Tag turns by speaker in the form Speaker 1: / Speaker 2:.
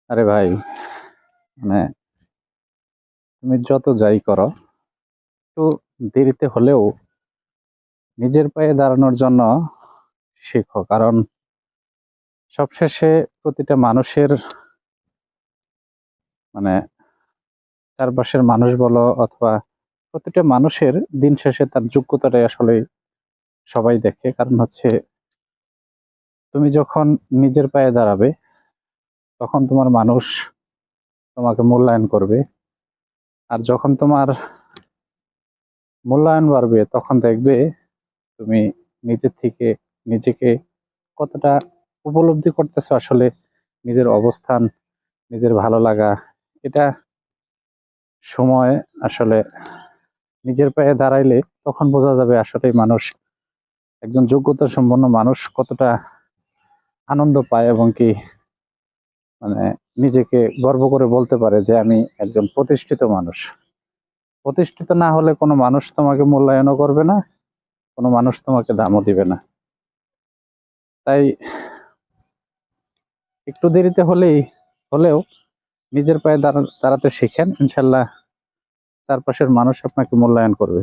Speaker 1: আরে ভাই, মানে তুমি যত যাই করো, একটু দেরিতে হলেও নিজের পায়ে দাঁড়ানোর জন্য শিখো। কারণ সবশেষে প্রতিটা মানুষের মানে চারপাশের মানুষ বলো অথবা প্রতিটা মানুষের দিন শেষে তার যোগ্যতাটাই আসলে সবাই দেখে। কারণ হচ্ছে তুমি যখন নিজের পায়ে দাঁড়াবে তখন তোমার মানুষ তোমাকে মূল্যায়ন করবে। আর যখন তোমার মূল্যায়ন বাড়বে তখন দেখবে তুমি নিজের থেকে নিজেকে কতটা উপলব্ধি করতেছো আসলে, নিজের অবস্থান, নিজের ভালো লাগা। এটা সময় আসলে নিজের পায়ে দাঁড়াইলে তখন বোঝা যাবে আসলে মানুষ, একজন যোগ্যতা সম্পন্ন মানুষ কতটা আনন্দ পায় এবং কি মানে নিজেকে গর্ব করে বলতে পারে যে আমি একজন প্রতিষ্ঠিত মানুষ। প্রতিষ্ঠিত না হলে কোনো মানুষ তোমাকে মূল্যায়নও করবে না, কোনো মানুষ তোমাকে দামও দিবে না। তাই একটু দেরিতে হলেও নিজের পায়ে দাঁড়াতে শিখেন, ইনশাল্লাহ চারপাশের মানুষ আপনাকে মূল্যায়ন করবে।